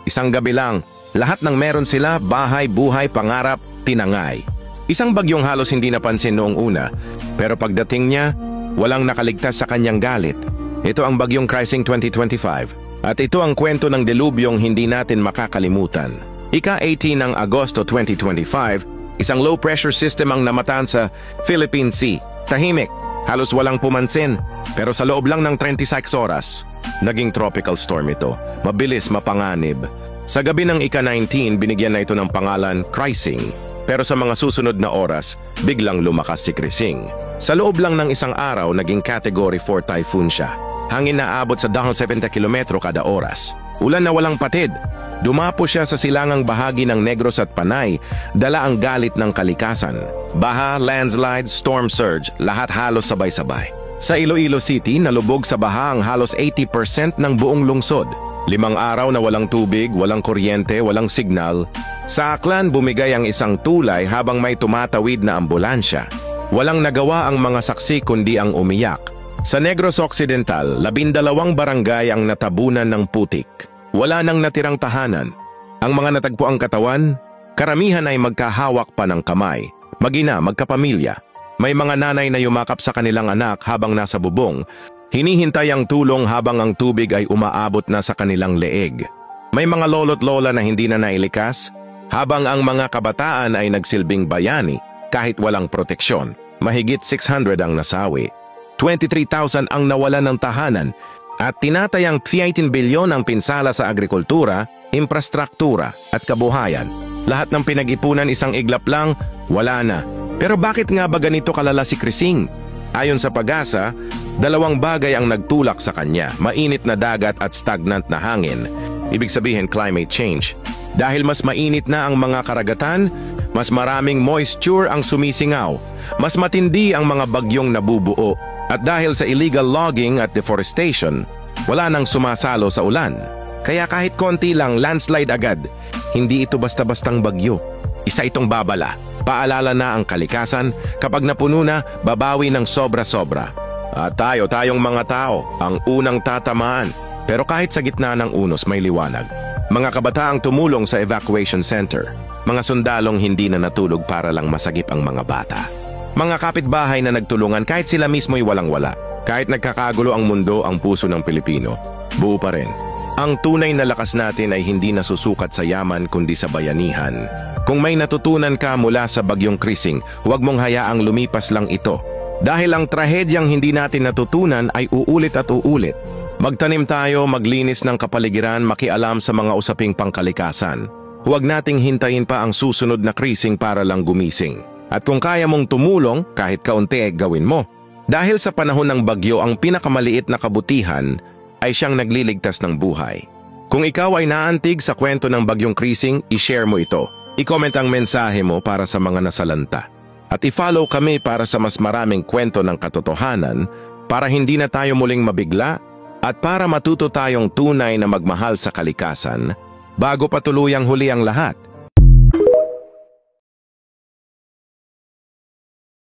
Isang gabi lang, lahat ng meron sila, bahay, buhay, pangarap, tinangay. Isang bagyong halos hindi napansin noong una, pero pagdating niya, walang nakaligtas sa kanyang galit. Ito ang bagyong Krising 2025. At ito ang kwento ng delubyong hindi natin makakalimutan. Ika-18 ng Agosto 2025, isang low-pressure system ang namataan sa Philippine Sea. Tahimik, halos walang pumansin, pero sa loob lang ng 36 oras, naging tropical storm ito. Mabilis, mapanganib. Sa gabi ng ika-19, binigyan na ito ng pangalan Krising. Pero sa mga susunod na oras, biglang lumakas si Krising. Sa loob lang ng isang araw, naging Category 4 typhoon siya. Hangin na abot sa 70 kilometro kada oras. Ulan na walang patid. Dumapo siya sa silangang bahagi ng Negros at Panay, dala ang galit ng kalikasan. Baha, landslide, storm surge, lahat halos sabay-sabay. Sa Iloilo City, nalubog sa baha ang halos 80% ng buong lungsod. 5 araw na walang tubig, walang kuryente, walang signal. Sa Aklan, bumigay ang isang tulay habang may tumatawid na ambulansya. Walang nagawa ang mga saksi kundi ang umiyak. Sa Negros Occidental, 12 barangay ang natabunan ng putik. Wala nang natirang tahanan. Ang mga natagpuang katawan, karamihan ay magkahawak pa ng kamay. Mag-ina, magkapamilya. May mga nanay na yumakap sa kanilang anak habang nasa bubong. Hinihintay ang tulong habang ang tubig ay umaabot na sa kanilang leeg. May mga lolo't lola na hindi na nailikas, habang ang mga kabataan ay nagsilbing bayani kahit walang proteksyon. Mahigit 600 ang nasawi. 23,000 ang nawala ng tahanan at tinatayang 18 bilyon ang pinsala sa agrikultura, infrastruktura at kabuhayan. Lahat ng pinag-ipunan isang iglap lang, wala na. Pero bakit nga ba ganito kalala si Krising? Ayon sa Pag-asa, 2 bagay ang nagtulak sa kanya, mainit na dagat at stagnant na hangin. Ibig sabihin climate change. Dahil mas mainit na ang mga karagatan, mas maraming moisture ang sumisingaw, mas matindi ang mga bagyong nabubuo, at dahil sa illegal logging at deforestation, wala nang sumasalo sa ulan. Kaya kahit konti lang landslide agad, hindi ito basta-bastang bagyo. Isa itong babala. Paalala na ang kalikasan, kapag napuno na, babawi ng sobra-sobra. At tayong mga tao, ang unang tatamaan. Pero kahit sa gitna ng unos may liwanag. Mga kabataang tumulong sa evacuation center. Mga sundalong hindi na natulog para lang masagip ang mga bata. Mga kapitbahay na nagtulungan kahit sila mismo'y walang-wala. Kahit nagkakagulo ang mundo, ang puso ng Pilipino, buo pa rin. Ang tunay na lakas natin ay hindi nasusukat sa yaman kundi sa bayanihan. Kung may natutunan ka mula sa bagyong Krising, huwag mong hayaang lumipas lang ito. Dahil ang trahedyang hindi natin natutunan ay uulit at uulit. Magtanim tayo, maglinis ng kapaligiran, makialam sa mga usaping pangkalikasan. Huwag nating hintayin pa ang susunod na Krising para lang gumising. At kung kaya mong tumulong, kahit kaunti gawin mo. Dahil sa panahon ng bagyo, ang pinakamaliit na kabutihan ay siyang nagliligtas ng buhay. Kung ikaw ay naantig sa kwento ng bagyong Krising, i-share mo ito. I-comment ang mensahe mo para sa mga nasalanta. At i-follow kami para sa mas maraming kwento ng katotohanan, para hindi na tayo muling mabigla, at para matuto tayong tunay na magmahal sa kalikasan, bago pa tuluyang huli ang lahat.